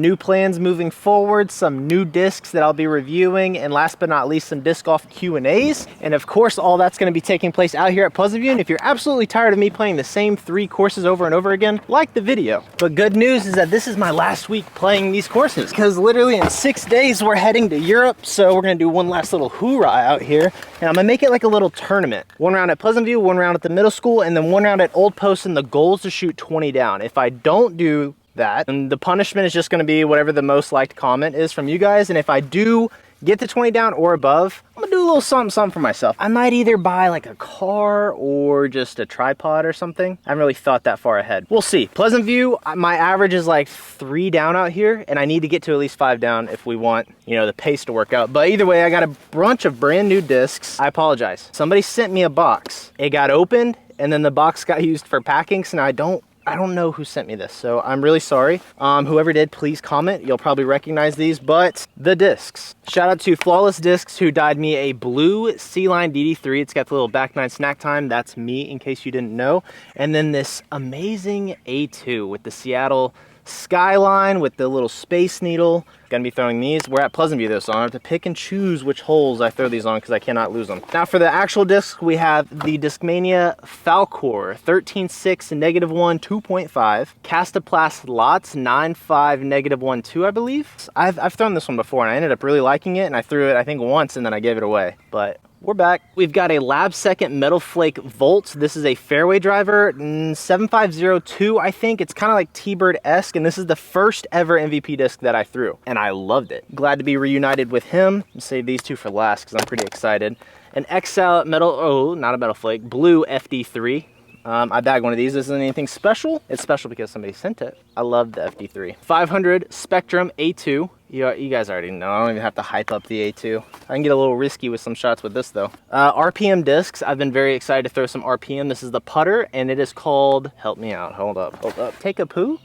New plans moving forward, some new discs that I'll be reviewing, and last but not least, some disc golf Q&As. And of course, all that's going to be taking place out here at Pleasant View. And if you're absolutely tired of me playing the same 3 courses over and over again, like the video. But good news is that this is my last week playing these courses, because literally in 6 days we're heading to Europe. So we're going to do one last little hoorah out here, and I'm going to make it like a little tournament. 1 round at Pleasant View, 1 round at the middle school, and then 1 round at Old Post, and the goal is to shoot 20 down. If I don't do that, and the punishment is just going to be whatever the most liked comment is from you guys. And if I do get to 20 down or above, I'm gonna do a little something for myself. I might either buy like a car or just a tripod or something. I haven't really thought that far ahead. We'll see. Pleasant View, my average is like 3 down out here, and I need to get to at least 5 down if we want, you know, the pace to work out. But either way, I got a bunch of brand new discs. I apologize. Somebody sent me a box. It got opened, and then the box got used for packing, so now I don't know who sent me this, so I'm really sorry. Whoever did, please comment. You'll probably recognize these, but the discs. Shout out to Flawless Discs, who dyed me a blue C-Line DD3. It's got the little back 9 snack time. That's me, in case you didn't know. And then this amazing A2 with the Seattle skyline with the little Space Needle. Gonna be throwing these. We're at Pleasant View though, so I have to pick and choose which holes I throw these on because I cannot lose them. Now for the actual disc, we have the Discmania Falcor 13.6 -1 2.5, Castoplast Lots 9.5 -1 2, I believe. I've thrown this one before and I ended up really liking it, and I threw it I think once and then I gave it away. But we're back. We've got a Lab Second Metal Flake Volt. This is a fairway driver, 7502, I think. It's kind of like T-Bird-esque, and this is the first ever MVP disc that I threw, and I loved it. Glad to be reunited with him. I'll save these 2 for last because I'm pretty excited. An XL Metal, oh, not a Metal Flake, Blue FD3. I bagged one of these. This isn't anything special. It's special because somebody sent it. I love the FD3. 500 Spectrum A2. You guys already know. I don't even have to hype up the A2. I can get a little risky with some shots with this though. RPM discs. I've been very excited to throw some RPM. This is the putter, and it is called, help me out, hold up. Take a poo,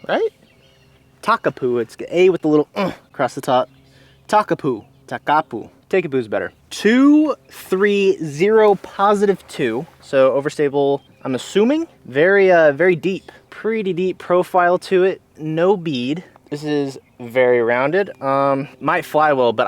right? Takapoo. It's A with the little across the top. Takapoo. Takapu. Takapoo is better. 230 +2. So overstable, I'm assuming. Very deep. Pretty deep profile to it. No bead. This is very rounded. Might fly well, but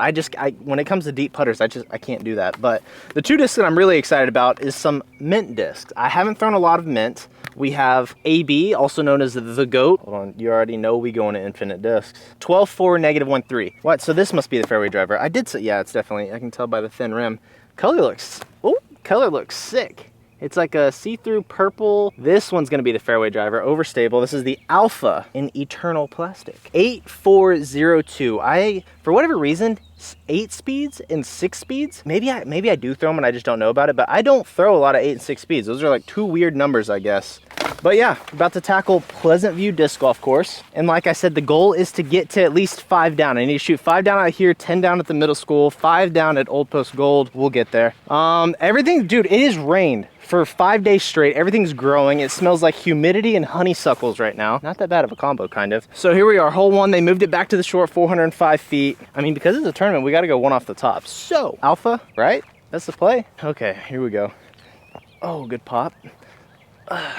when it comes to deep putters, I can't do that. But the 2 discs that I'm really excited about is some mint discs. I haven't thrown a lot of mint. We have AB, also known as the GOAT. Hold on, you already know we go into infinite discs. 12.4 -1.3. What? So this must be the fairway driver. I did say, yeah, it's definitely, I can tell by the thin rim. Color looks sick. It's like a see-through purple. This one's gonna be the fairway driver, overstable. This is the Alpha in Eternal Plastic. 8402. For whatever reason, 8 speeds and 6 speeds. Maybe I do throw them and I just don't know about it, but I don't throw a lot of 8 and 6 speeds. Those are like 2 weird numbers, I guess. But yeah, about to tackle Pleasant View Disc Golf Course. And like I said, the goal is to get to at least 5 down. I need to shoot 5 down out here, 10 down at the middle school, 5 down at Old Post Gold. We'll get there. Everything, dude, it has rained for 5 days straight. Everything's growing. It smells like humidity and honeysuckles right now. Not that bad of a combo, kind of. So here we are, hole 1. They moved it back to the short, 405 feet. I mean, because it's a tournament, we got to go 1 off the top. So, Alpha, right? That's the play. Okay, here we go. Oh, good pop.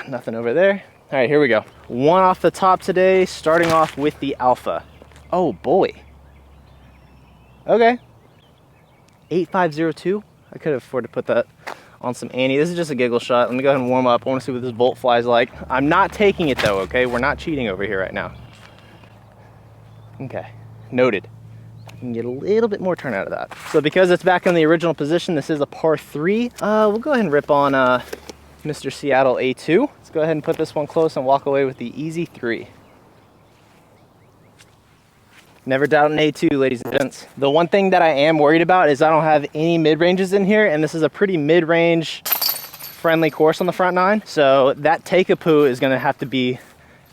Nothing over there. All right, here we go. 1 off the top today, starting off with the Alpha. Oh, boy. Okay. 8502. I could afford to put that on some Annie. This is just a giggle shot. Let me go ahead and warm up. I want to see what this bolt flies like. I'm not taking it though, okay? We're not cheating over here right now. Okay, noted. I can get a little bit more turn out of that. So because it's back in the original position, this is a par 3. We'll go ahead and rip on Mr. Seattle A2. Let's go ahead and put this one close and walk away with the easy 3. Never doubt an A2, ladies and gents. The one thing that I am worried about is I don't have any mid-ranges in here, and this is a pretty mid-range friendly course on the front 9. So that take-a-poo is gonna have to be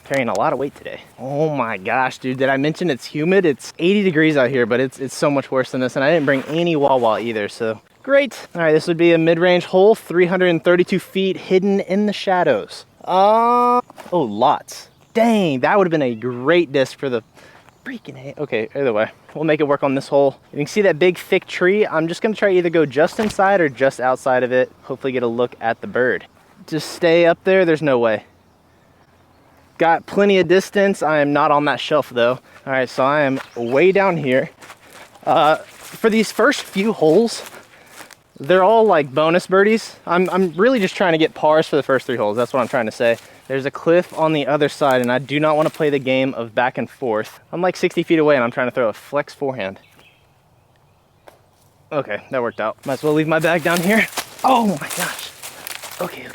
carrying a lot of weight today. Oh my gosh, dude, did I mention it's humid? It's 80 degrees out here, but it's so much worse than this, and I didn't bring any wah-wah either, so great. All right, this would be a mid-range hole, 332 feet hidden in the shadows. Oh, lots. Dang, that would have been a great disc for the freaking hay. Okay, either way, we'll make it work on this hole. You can see that big thick tree. I'm just gonna try to either go just inside or just outside of it. Hopefully get a look at the bird. Just stay up there, there's no way. Got plenty of distance. I am not on that shelf though. All right, so I am way down here. For these first few holes, they're all like bonus birdies. I'm really just trying to get pars for the first 3 holes. That's what I'm trying to say. There's a cliff on the other side, and I do not want to play the game of back and forth. I'm like 60 feet away, and I'm trying to throw a flex forehand. Okay, that worked out. Might as well leave my bag down here. Oh my gosh. Okay.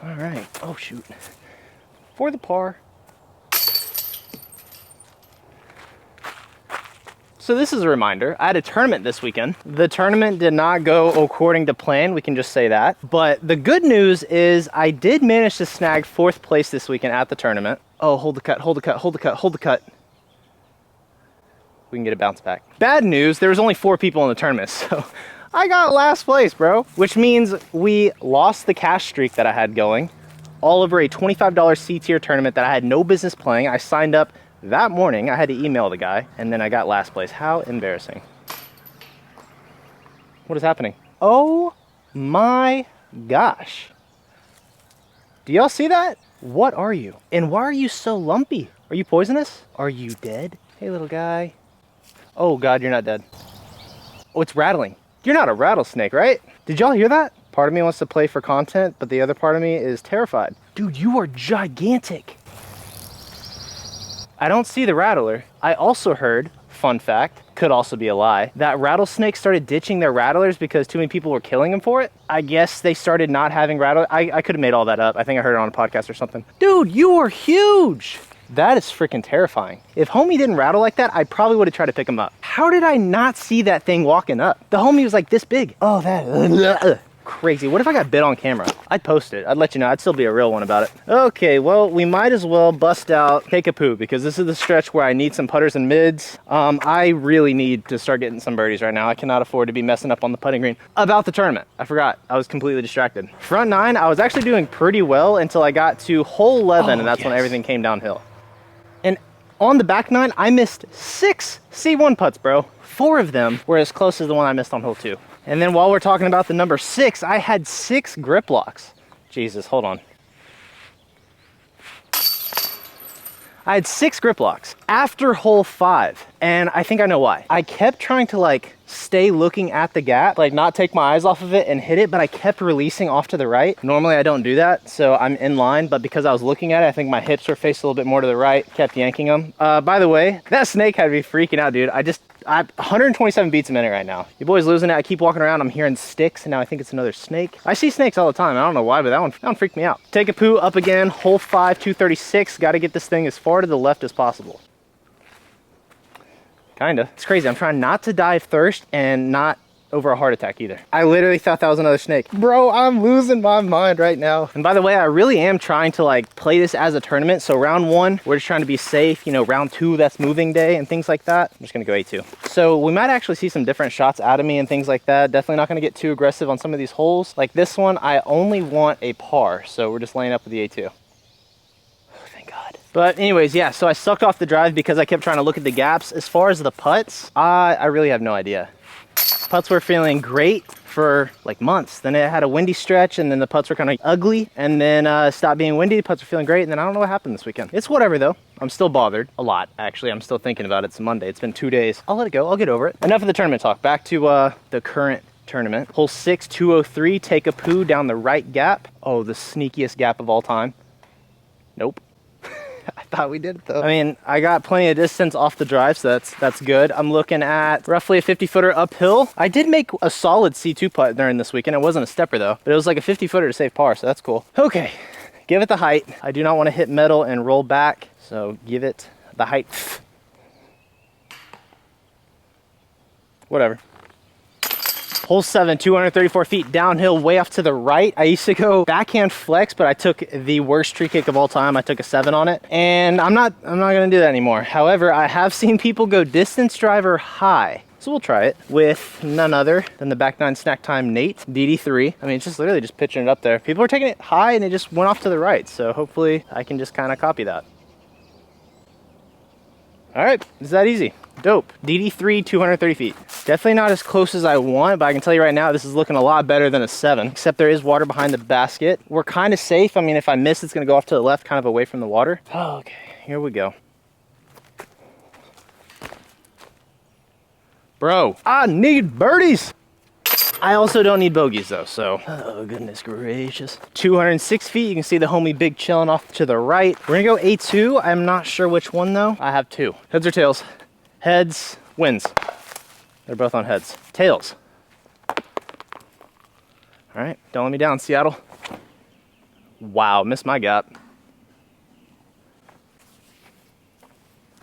All right. Oh shoot. For the par. So this is a reminder, I had a tournament this weekend. The tournament did not go according to plan, we can just say that. But the good news is I did manage to snag 4th place this weekend at the tournament. Oh, hold the cut. We can get a bounce back. Bad news, there was only 4 people in the tournament, so I got last place, bro. Which means we lost the cash streak that I had going all over a $25 C-tier tournament that I had no business playing. I signed up that morning. I had to email the guy, and then I got last place. How embarrassing. What is happening? Oh my gosh. Do y'all see that? What are you? And why are you so lumpy? Are you poisonous? Are you dead? Hey, little guy. Oh God, you're not dead. Oh, it's rattling. You're not a rattlesnake, right? Did y'all hear that? Part of me wants to play for content, but the other part of me is terrified. Dude, you are gigantic. I don't see the rattler. I also heard, fun fact, could also be a lie, that rattlesnakes started ditching their rattlers because too many people were killing them for it. I guess they started not having rattlers. I could have made all that up. I think I heard it on a podcast or something. Dude, you are huge. That is freaking terrifying. If homie didn't rattle like that, I probably would have tried to pick him up. How did I not see that thing walking up? The homie was like this big. Oh, that crazy. What if I got bit on camera? I'd post it. I'd let you know. I'd still be a real one about it. Okay, well, we might as well bust out Take a Poo because this is the stretch where I need some putters and mids. I really need to start getting some birdies right now. I cannot afford to be messing up on the putting green. About the tournament, I forgot. I was completely distracted. Front 9, I was actually doing pretty well until I got to hole 11, and that's when everything came downhill. And on the back 9, I missed 6 C1 putts, bro. 4 of them were as close as the one I missed on hole 2. And then while we're talking about the number 6, I had 6 grip locks. Jesus, hold on. I had 6 grip locks after hole 5, and I think I know why. I kept trying to like stay looking at the gap, like not take my eyes off of it and hit it, but I kept releasing off to the right. Normally I don't do that, so I'm in line, but because I was looking at it, I think my hips were faced a little bit more to the right, kept yanking them. By the way, that snake had me freaking out, dude. I 127 beats a minute right now. Your boy's losing it. I keep walking around, I'm hearing sticks, and now I think it's another snake. I see snakes all the time. I don't know why, but that one freaked me out. Take a Poo up again, hole 5, 236. Got to get this thing as far to the left as possible. Kinda. It's crazy. I'm trying not to dive first and not over a heart attack either. I literally thought that was another snake. Bro, I'm losing my mind right now. And by the way, I really am trying to like play this as a tournament. So round 1, we're just trying to be safe. You know, round 2, that's moving day and things like that. I'm just gonna go A2. So we might actually see some different shots out of me and things like that. Definitely not gonna get too aggressive on some of these holes. Like this one, I only want a par. So we're just laying up with the A2. But anyways, yeah, so I sucked off the drive because I kept trying to look at the gaps. As far as the putts, I really have no idea. Putts were feeling great for like months. Then it had a windy stretch, and then the putts were kind of ugly, and then stopped being windy. The putts were feeling great, and then I don't know what happened this weekend. It's whatever though. I'm still bothered a lot, actually. I'm still thinking about it. It's Monday. It's been 2 days. I'll let it go. I'll get over it. Enough of the tournament talk. Back to the current tournament. Hole 6, 203. Take a Poo down the right gap. Oh, the sneakiest gap of all time. Nope. I thought we did it though. I mean, I got plenty of distance off the drive, so that's good. I'm looking at roughly a 50-footer uphill. I did make a solid C2 putt during this weekend. It wasn't a stepper though, but it was like a 50-footer to save par, so that's cool. Okay, give it the height. I do not want to hit metal and roll back, so give it the height. Whatever. Hole 7, 234 feet downhill, way off to the right. I used to go backhand flex, but I took the worst tree kick of all time. I took a 7 on it, and I'm not gonna do that anymore. However, I have seen people go distance driver high. So we'll try it with none other than the back 9 snack time Nate DD3. I mean, it's just literally just pitching it up there. People are taking it high and it just went off to the right. So hopefully I can just kind of copy that. All right, it's that easy. Dope. DD3, 230 feet. Definitely not as close as I want, but I can tell you right now, this is looking a lot better than a 7, except there is water behind the basket. We're kind of safe. I mean, if I miss, it's gonna go off to the left, kind of away from the water. Okay, here we go. Bro, I need birdies. I also don't need bogeys though, so. Oh, goodness gracious. 206 feet, you can see the homie Big chilling off to the right. We're gonna go A2. I'm not sure which one though. I have 2. Heads or tails? Heads wins. They're both on heads. Tails. All right, don't let me down, Seattle. Wow, missed my gap.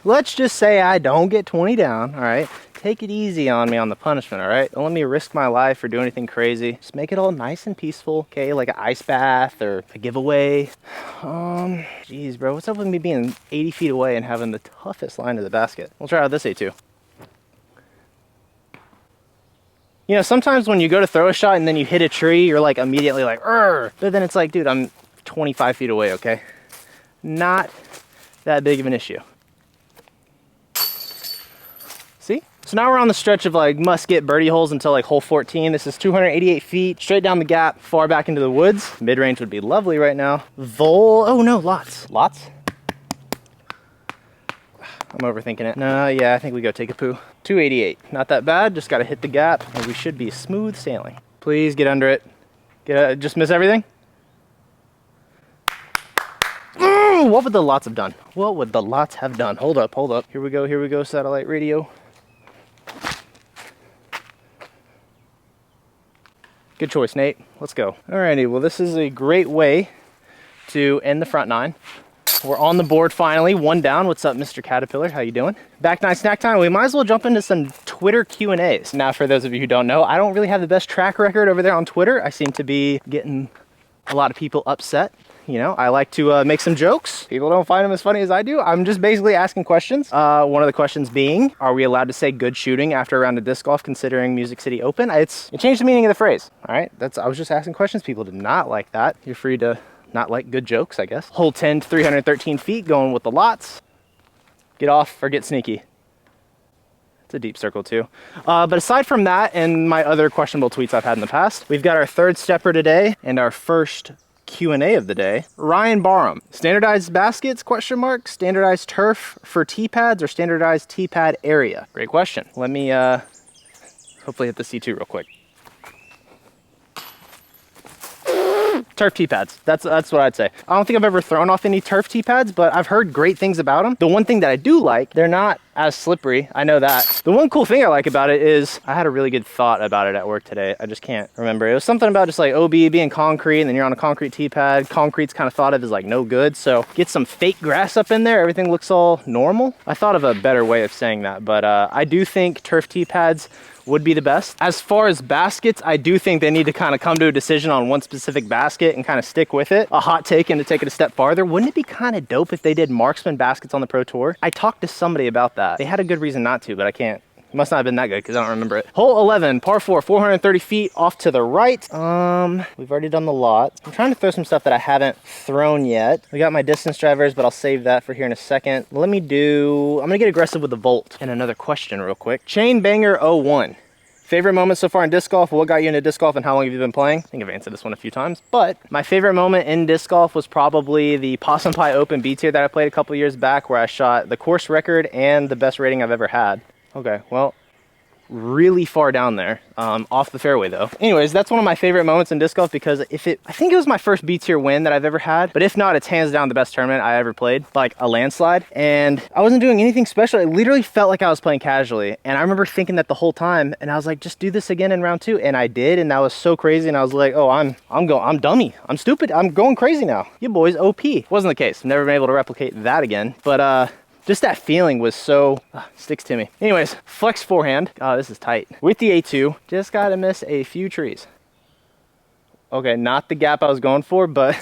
Let's just say I don't get 20 down, all right? Take it easy on me on the punishment, all right? Don't let me risk my life or do anything crazy. Just make it all nice and peaceful, okay? Like an ice bath or a giveaway. Geez, bro, what's up with me being 80 feet away and having the toughest line to the basket? We'll try out this A2. You know, sometimes when you go to throw a shot and then you hit a tree, you're like immediately like, "Urgh!" But then it's like, dude, I'm 25 feet away, okay? Not that big of an issue. See? So now we're on the stretch of like must get birdie holes until like hole 14. This is 288 feet, straight down the gap, far back into the woods. Mid-range would be lovely right now. Oh no, lots. Lots? I'm overthinking it. No, yeah, I think we go take a poo. 288, not that bad, just gotta hit the gap and we should be smooth sailing. Please get under it. Just miss everything? What would the lots have done? What would the lots have done? Hold up. Here we go, satellite radio. Good choice, Nate. Let's go. Alrighty, well this is a great way to end the front 9. We're on the board finally, 1 down. What's up, Mr. Caterpillar? How you doing? Back 9 snack time. We might as well jump into some Twitter Q&As. Now, for those of you who don't know, I don't really have the best track record over there on Twitter. I seem to be getting a lot of people upset. You know, I like to make some jokes. People don't find them as funny as I do. I'm just basically asking questions. One of the questions being, are we allowed to say good shooting after a round of disc golf considering Music City Open? It changed the meaning of the phrase, all right? I was just asking questions. People did not like that. You're free to not like good jokes, I guess. Hole 10, 313 feet, going with the lots. Get off or get sneaky. It's a deep circle too. But aside from that and my other questionable tweets I've had in the past, we've got our 3rd stepper today and our first Q&A of the day. Ryan Barham, standardized baskets, question mark, standardized turf for tee pads or standardized tee pad area? Great question. Let me hopefully hit the C2 real quick. Turf tee pads. That's what I'd say. I don't think I've ever thrown off any turf tee pads, but I've heard great things about them. The one thing that I do like, they're not as slippery. I know that. The one cool thing I like about it is I had a really good thought about it at work today. I just can't remember. It was something about just like OB being concrete and then you're on a concrete tee pad. Concrete's kind of thought of as like no good. So get some fake grass up in there. Everything looks all normal. I thought of a better way of saying that, but I do think turf tee pads would be the best. As far as baskets, I do think they need to kind of come to a decision on one specific basket and kind of stick with it. A hot take, and to take it a step farther, wouldn't it be kind of dope if they did marksman baskets on the Pro Tour? I talked to somebody about that. They had a good reason not to, but I can't. It must not have been that good because I don't remember it. Hole 11, par 4, 430 feet off to the right. We've already done the lot. I'm trying to throw some stuff that I haven't thrown yet. We got my distance drivers, but I'll save that for here in a second. I'm gonna get aggressive with the Volt. And another question real quick. Chain Banger 01. Favorite moment so far in disc golf? What got you into disc golf and how long have you been playing? I think I've answered this one a few times, but my favorite moment in disc golf was probably the Possum Pie Open B tier that I played a couple years back, where I shot the course record and the best rating I've ever had. Okay, well, really far down there, off the fairway though. Anyways, that's one of my favorite moments in disc golf because I think it was my first B tier win that I've ever had, but if not, it's hands down the best tournament I ever played, like a landslide. And I wasn't doing anything special. It literally felt like I was playing casually. And I remember thinking that the whole time, and I was like, just do this again in round 2. And I did, and that was so crazy. And I was like, oh, I'm dummy. I'm stupid. I'm going crazy now. You boys OP. Wasn't the case. Never been able to replicate that again. But just that feeling was so, sticks to me. Anyways, flex forehand. Oh, this is tight. With the A2, just gotta miss a few trees. Okay, not the gap I was going for, but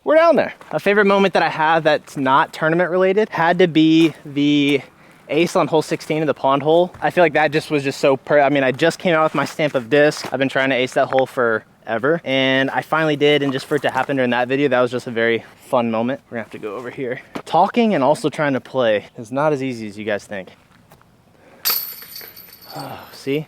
we're down there. A favorite moment that I have that's not tournament related had to be the ace on hole 16 of the pond hole. I feel like that just was so I mean, I just came out with my stamp of disc. I've been trying to ace that hole for ever. And I finally did, and just for it to happen during that video, that was just a very fun moment. We're gonna have to go over here. Talking and also trying to play is not as easy as you guys think. Oh, see?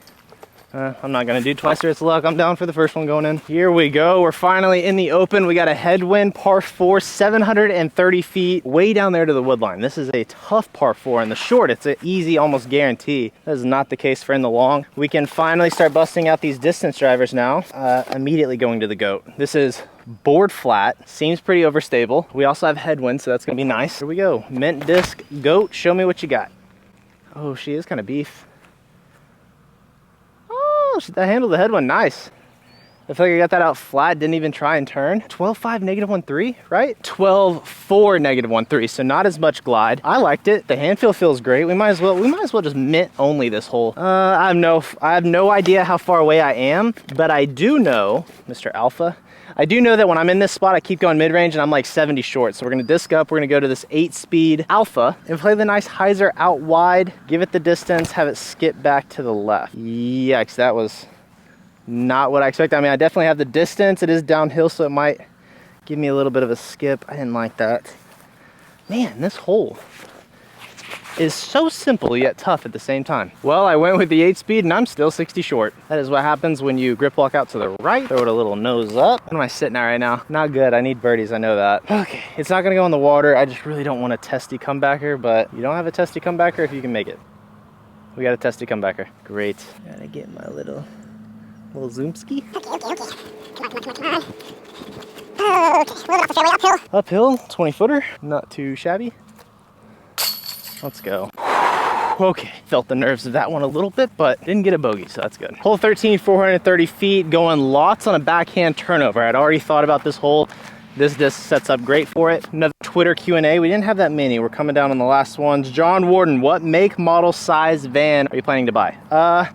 I'm not gonna do twice or it's luck. I'm down for the first one going in. Here we go. We're finally in the open. We got a headwind, par 4, 730 feet, way down there to the wood line. This is a tough par 4. In the short, it's an easy, almost guarantee. That is not the case for in the long. We can finally start busting out these distance drivers now. Immediately going to the goat. This is board flat, seems pretty overstable. We also have headwind, so that's gonna be nice. Here we go. Mint disc goat. Show me what you got. Oh, she is kind of beef. I handled the headwind nice. I feel like I got that out flat, didn't even try and turn. 12.5 -1.3, right? 12.4 -1.3, so not as much glide. I liked it. The hand feel feels great. We might as well just mint only this hole. I have no idea how far away I am, but I do know, Mr. Alpha, I do know that when I'm in this spot, I keep going mid-range and I'm like 70 short. So we're gonna disc up, we're gonna go to this 8-speed Alpha and play the nice hyzer out wide, give it the distance, have it skip back to the left. Yikes, that was not what I expected. I mean, I definitely have the distance. It is downhill, so it might give me a little bit of a skip. I didn't like that. Man, this hole is so simple yet tough at the same time. Well, I went with the 8-speed and I'm still 60 short. That is what happens when you grip walk out to the right, throw it a little nose up. What am I sitting at right now? Not good. I need birdies, I know that. Okay, it's not gonna go in the water. I just really don't want a testy comebacker, but you don't have a testy comebacker if you can make it. We got a testy comebacker. Great. Gotta get my little zoomski. Okay. Come on. Okay, a little bit off the fairway, uphill. Uphill, 20-footer, not too shabby. Let's go. Okay, felt the nerves of that one a little bit, but didn't get a bogey, so that's good. Hole 13, 430 feet, going lots on a backhand turnover. I'd already thought about this hole. This disc sets up great for it. Another Twitter Q&A. We didn't have that many. We're coming down on the last ones. John Warden, what make, model, size van are you planning to buy?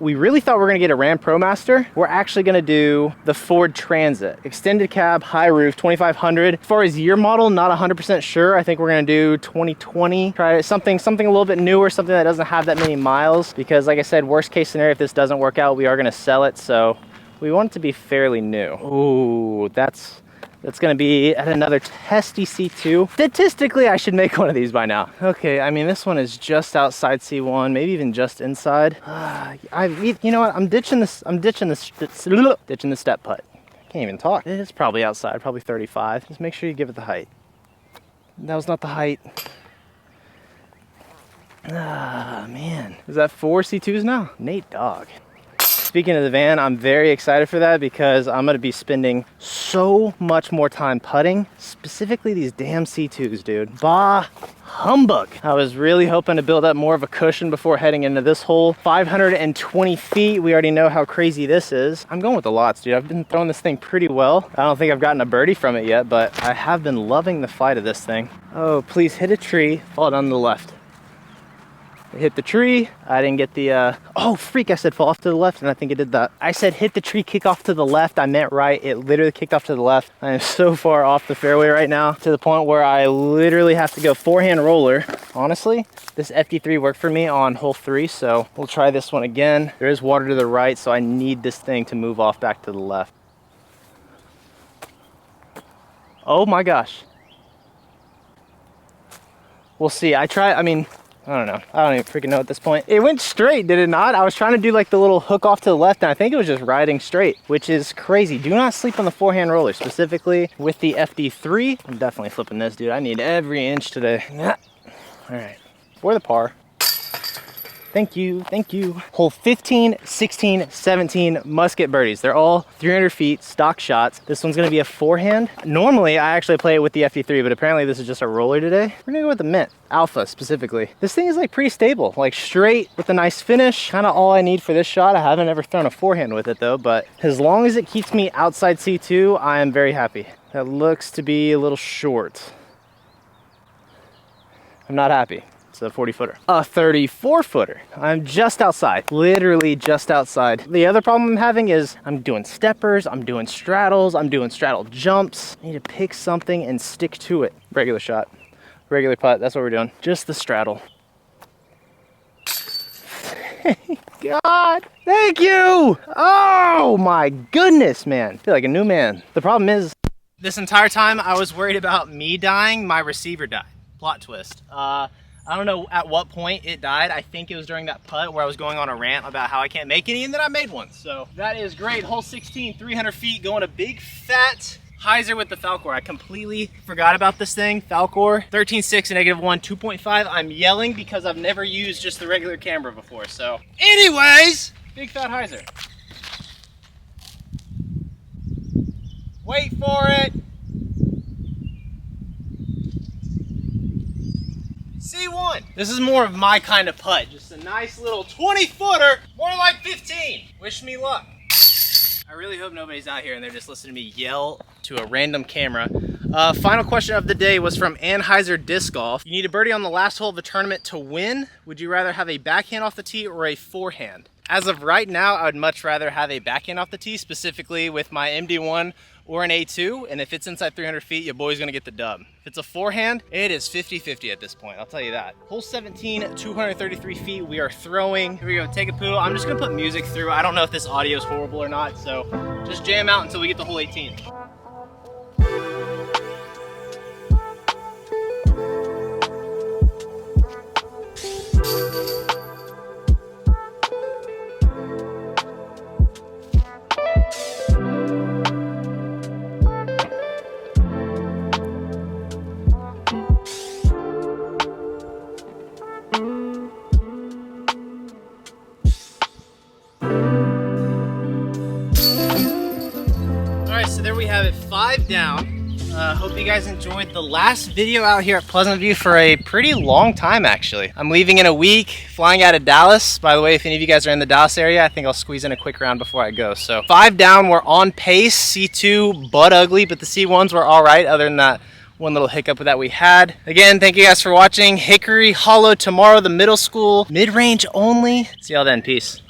We really thought we were gonna get a Ram ProMaster. We're actually gonna do the Ford Transit. Extended cab, high roof, 2500. As far as year model, not 100% sure. I think we're gonna do 2020. Try something a little bit newer, something that doesn't have that many miles. Because like I said, worst case scenario, if this doesn't work out, we are gonna sell it. So we want it to be fairly new. Ooh, that's gonna be at another testy C2. Statistically, I should make one of these by now. Okay, I mean, this one is just outside C1, maybe even just inside. You know what? I'm ditching the step putt. I can't even talk. It's probably outside, probably 35. Just make sure you give it the height. That was not the height. Ah, man. Is that 4 C2s now? Nate Dogg. Speaking of the van, I'm very excited for that because I'm gonna be spending so much more time putting, specifically these damn C2s, dude. Bah humbug. I was really hoping to build up more of a cushion before heading into this hole. 520 feet, we already know how crazy this is. I'm going with the lots, dude. I've been throwing this thing pretty well. I don't think I've gotten a birdie from it yet, but I have been loving the flight of this thing. Oh, please hit a tree, fall down to the left. Hit the tree. I didn't get the oh freak, I said fall off to the left and I think it did that. I said hit the tree, kick off to the left. I meant right. It literally kicked off to the left. I am so far off the fairway right now to the point where I literally have to go forehand roller. Honestly, this FD3 worked for me on hole 3, so we'll try this one again. There is water to the right, so I need this thing to move off back to the left. Oh my gosh. We'll see. I mean, I don't know. I don't even freaking know at this point. It went straight, did it not? I was trying to do like the little hook off to the left and I think it was just riding straight, which is crazy. Do not sleep on the forehand roller, specifically with the FD3. I'm definitely flipping this, dude. I need every inch today. Yeah. All right, for the par. Thank you, thank you. Hole 15, 16, 17, must get birdies. They're all 300 feet, stock shots. This one's gonna be a forehand. Normally, I actually play it with the FD3, but apparently this is just a roller today. We're gonna go with the Mint, Alpha specifically. This thing is like pretty stable, like straight with a nice finish. Kind of all I need for this shot. I haven't ever thrown a forehand with it though, but as long as it keeps me outside C2, I am very happy. That looks to be a little short. I'm not happy. It's a 40-footer. A 34-footer. I'm just outside, literally just outside. The other problem I'm having is I'm doing steppers, I'm doing straddles, I'm doing straddle jumps. I need to pick something and stick to it. Regular shot, regular putt, that's what we're doing. Just the straddle. Good God. Thank you. Oh my goodness, man. I feel like a new man. The problem is, this entire time I was worried about me dying, my receiver died. Plot twist. I don't know at what point it died. I think it was during that putt where I was going on a rant about how I can't make any, and then I made one. So that is great. Hole 16, 300 feet, going a big fat hyzer with the Falcor. I completely forgot about this thing. Falcor 13.6 and -1, 2.5. I'm yelling because I've never used just the regular camera before. So anyways, big fat hyzer. Wait for it. C1. This is more of my kind of putt. Just a nice little 20-footer, more like 15. Wish me luck. I really hope nobody's out here and they're just listening to me yell to a random camera. Final question of the day was from Anheuser Disc Golf. You need a birdie on the last hole of the tournament to win. Would you rather have a backhand off the tee or a forehand? As of right now, I would much rather have a backhand off the tee, specifically with my MD1 or an A2, and if it's inside 300 feet, your boy's gonna get the dub. If it's a forehand, it is 50-50 at this point, I'll tell you that. Hole 17, 233 feet, we are throwing. Here we go, take a poo. I'm just gonna put music through. I don't know if this audio is horrible or not, so just jam out until we get to hole 18. So there we have it, 5 down. Hope you guys enjoyed the last video out here at Pleasant View for a pretty long time, actually. I'm leaving in a week, flying out of Dallas. By the way, if any of you guys are in the Dallas area, I think I'll squeeze in a quick round before I go. So 5 down, we're on pace. C2, butt ugly, but the C1s were all right, other than that one little hiccup that we had. Again, thank you guys for watching. Hickory Hollow tomorrow, the middle school, mid-range only. See y'all then, peace.